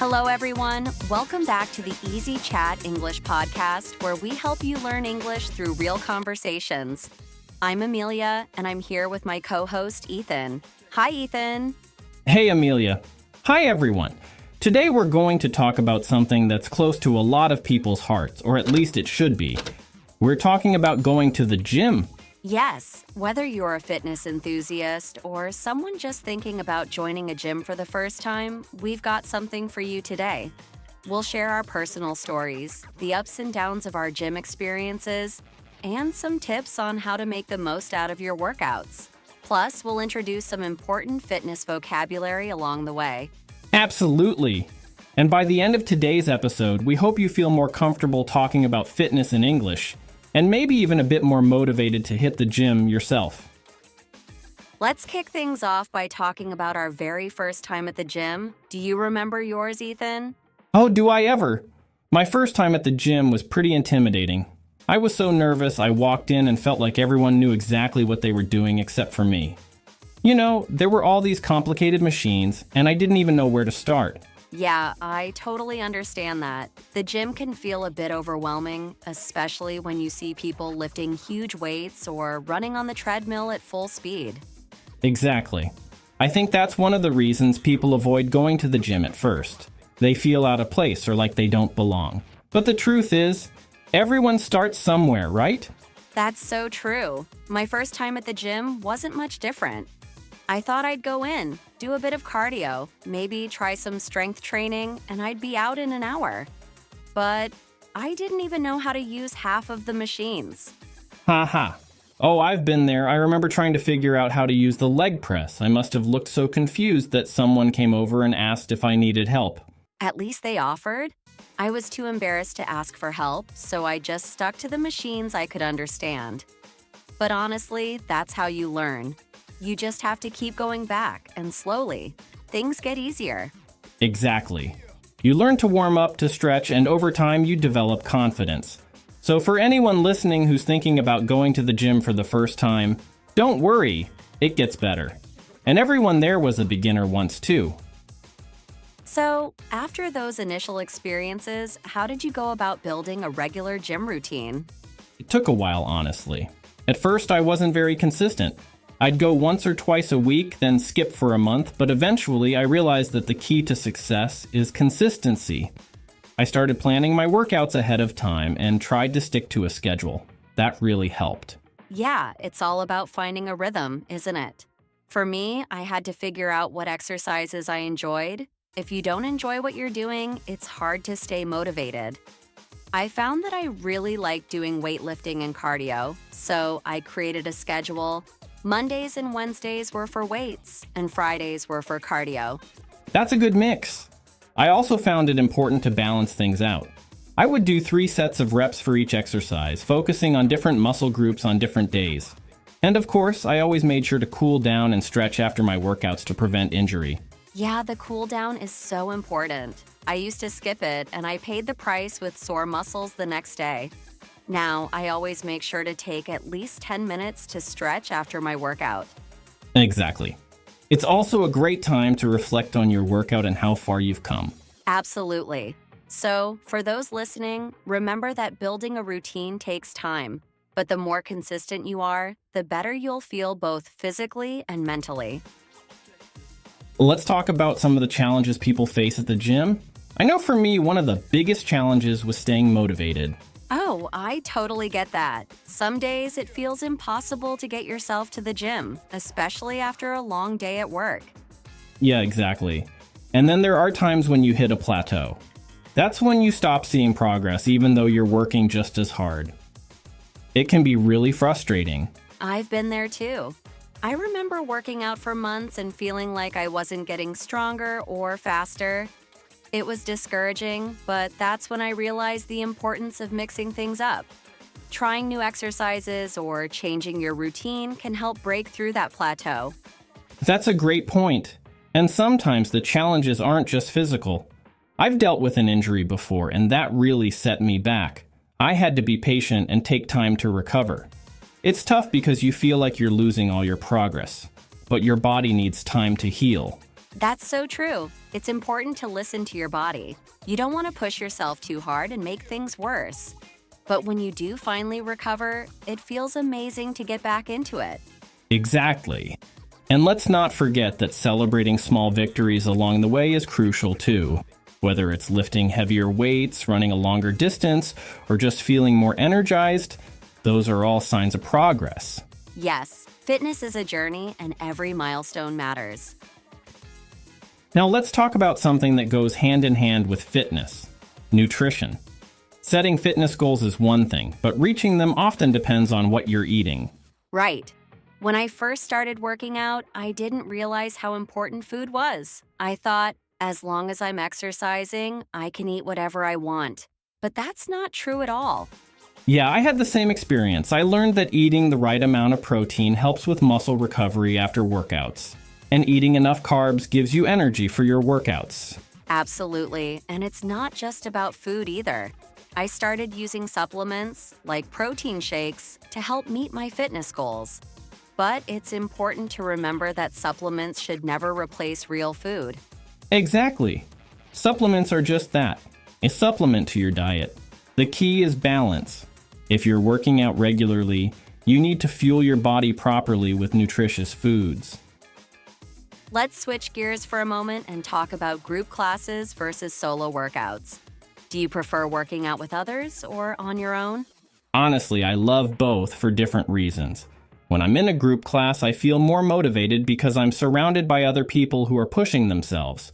Hello, everyone. Welcome back to the Easy Chat English podcast, where we help you learn English through real conversations. I'm Amelia, and I'm here with my co-host, Ethan. Hi, Ethan. Hey, Amelia. Hi, everyone. Today we're going to talk about something that's close to a lot of people's hearts, or at least it should be. We're talking about going to the gym. Yes, whether you're a fitness enthusiast or someone just thinking about joining a gym for the first time, we've got something for you today. We'll share our personal stories, the ups and downs of our gym experiences, and some tips on how to make the most out of your workouts. Plus, we'll introduce some important fitness vocabulary along the way. Absolutely. And by the end of today's episode, we hope you feel more comfortable talking about fitness in English, and maybe even a bit more motivated to hit the gym yourself. Let's kick things off by talking about our very first time at the gym. Do you remember yours, Ethan? Oh, do I ever? My first time at the gym was pretty intimidating. I was so nervous I walked in and felt like everyone knew exactly what they were doing except for me. You know, there were all these complicated machines, and I didn't even know where to start. Yeah, I totally understand that. The gym can feel a bit overwhelming, especially when you see people lifting huge weights or running on the treadmill at full speed. Exactly. I think that's one of the reasons people avoid going to the gym at first. They feel out of place or like they don't belong. But the truth is, everyone starts somewhere, right? That's so true. My first time at the gym wasn't much different. I thought I'd go in, do a bit of cardio, maybe try some strength training, and I'd be out in an hour. But I didn't even know how to use half of the machines. Haha. Oh, I've been there. I remember trying to figure out how to use the leg press. I must have looked so confused that someone came over and asked if I needed help. At least they offered. I was too embarrassed to ask for help, so I just stuck to the machines I could understand. But honestly, that's how you learn. You just have to keep going back, and slowly, things get easier. Exactly. You learn to warm up, to stretch, and over time you develop confidence. So for anyone listening who's thinking about going to the gym for the first time, don't worry, it gets better. And everyone there was a beginner once too. So, after those initial experiences, how did you go about building a regular gym routine? It took a while, honestly. At first, I wasn't very consistent. I'd go once or twice a week, then skip for a month, but eventually I realized that the key to success is consistency. I started planning my workouts ahead of time and tried to stick to a schedule. That really helped. Yeah, it's all about finding a rhythm, isn't it? For me, I had to figure out what exercises I enjoyed. If you don't enjoy what you're doing, it's hard to stay motivated. I found that I really liked doing weightlifting and cardio, so I created a schedule. Mondays and Wednesdays were for weights, and Fridays were for cardio. That's a good mix. I also found it important to balance things out. I would do 3 sets of reps for each exercise, focusing on different muscle groups on different days. And of course, I always made sure to cool down and stretch after my workouts to prevent injury. Yeah, the cool down is so important. I used to skip it, and I paid the price with sore muscles the next day. Now, I always make sure to take at least 10 minutes to stretch after my workout. Exactly. It's also a great time to reflect on your workout and how far you've come. Absolutely. So, for those listening, remember that building a routine takes time, but the more consistent you are, the better you'll feel both physically and mentally. Let's talk about some of the challenges people face at the gym. I know for me, one of the biggest challenges was staying motivated. Oh, I totally get that. Some days it feels impossible to get yourself to the gym, especially after a long day at work. Yeah, exactly. And then there are times when you hit a plateau. That's when you stop seeing progress, even though you're working just as hard. It can be really frustrating. I've been there too. I remember working out for months and feeling like I wasn't getting stronger or faster. It was discouraging, but that's when I realized the importance of mixing things up. Trying new exercises or changing your routine can help break through that plateau. That's a great point. And sometimes the challenges aren't just physical. I've dealt with an injury before, and that really set me back. I had to be patient and take time to recover. It's tough because you feel like you're losing all your progress, but your body needs time to heal. That's so true. It's important to listen to your body. You don't want to push yourself too hard and make things worse. But when you do finally recover, it feels amazing to get back into it. Exactly. And let's not forget that celebrating small victories along the way is crucial too. Whether it's lifting heavier weights, running a longer distance, or just feeling more energized, those are all signs of progress. Yes, fitness is a journey and every milestone matters. Now let's talk about something that goes hand in hand with fitness: nutrition. Setting fitness goals is one thing, but reaching them often depends on what you're eating. Right. When I first started working out, I didn't realize how important food was. I thought, as long as I'm exercising, I can eat whatever I want. But that's not true at all. Yeah, I had the same experience. I learned that eating the right amount of protein helps with muscle recovery after workouts, and eating enough carbs gives you energy for your workouts. Absolutely. And it's not just about food either. I started using supplements, like protein shakes, to help meet my fitness goals. But it's important to remember that supplements should never replace real food. Exactly. Supplements are just that, a supplement to your diet. The key is balance. If you're working out regularly, you need to fuel your body properly with nutritious foods. Let's switch gears for a moment and talk about group classes versus solo workouts. Do you prefer working out with others or on your own? Honestly, I love both for different reasons. When I'm in a group class, I feel more motivated because I'm surrounded by other people who are pushing themselves.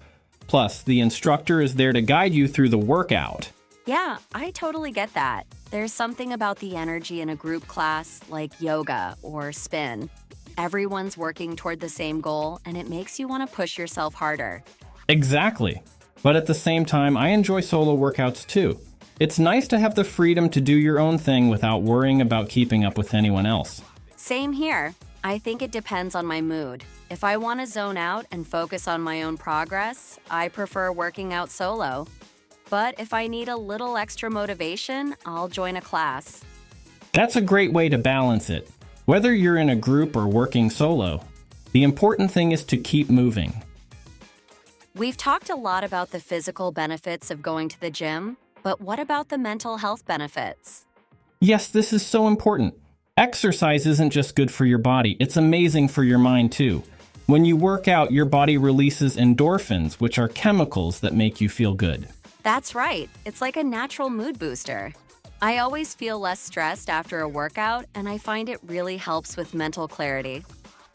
Plus, the instructor is there to guide you through the workout. Yeah, I totally get that. There's something about the energy in a group class, like yoga or spin. Everyone's working toward the same goal, and it makes you want to push yourself harder. Exactly. But at the same time, I enjoy solo workouts too. It's nice to have the freedom to do your own thing without worrying about keeping up with anyone else. Same here. I think it depends on my mood. If I want to zone out and focus on my own progress, I prefer working out solo. But if I need a little extra motivation, I'll join a class. That's a great way to balance it. Whether you're in a group or working solo, the important thing is to keep moving. We've talked a lot about the physical benefits of going to the gym, but what about the mental health benefits? Yes, this is so important. Exercise isn't just good for your body, it's amazing for your mind too. When you work out, your body releases endorphins, which are chemicals that make you feel good. That's right. It's like a natural mood booster. I always feel less stressed after a workout, and I find it really helps with mental clarity.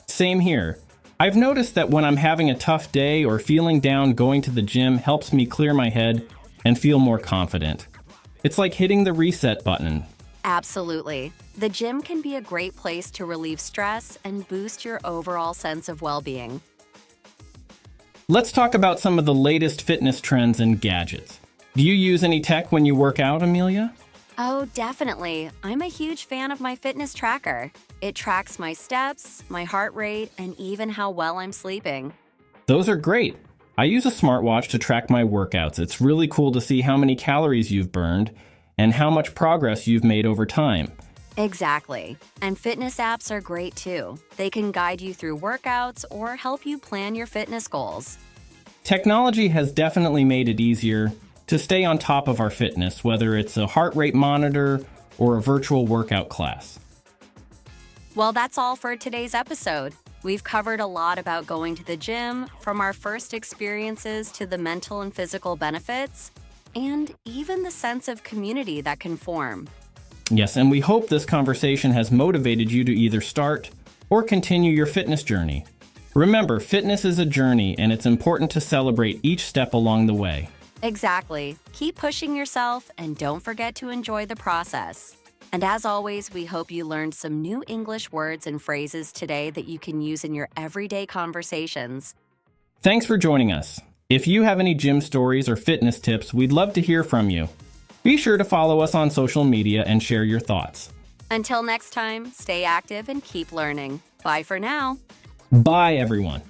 Same here. I've noticed that when I'm having a tough day or feeling down, going to the gym helps me clear my head and feel more confident. It's like hitting the reset button. Absolutely. The gym can be a great place to relieve stress and boost your overall sense of well-being. Let's talk about some of the latest fitness trends and gadgets. Do you use any tech when you work out, Amelia? Oh, definitely. I'm a huge fan of my fitness tracker. It tracks my steps, my heart rate, and even how well I'm sleeping. Those are great. I use a smartwatch to track my workouts. It's really cool to see how many calories you've burned and how much progress you've made over time. Exactly. And fitness apps are great too. They can guide you through workouts or help you plan your fitness goals. Technology has definitely made it easier to stay on top of our fitness, whether it's a heart rate monitor or a virtual workout class. Well, that's all for today's episode. We've covered a lot about going to the gym, from our first experiences to the mental and physical benefits, and even the sense of community that can form. Yes, and we hope this conversation has motivated you to either start or continue your fitness journey. Remember, fitness is a journey, and it's important to celebrate each step along the way. Exactly. Keep pushing yourself and don't forget to enjoy the process. And as always, we hope you learned some new English words and phrases today that you can use in your everyday conversations. Thanks for joining us. If you have any gym stories or fitness tips, we'd love to hear from you. Be sure to follow us on social media and share your thoughts. Until next time, stay active and keep learning. Bye for now. Bye, everyone.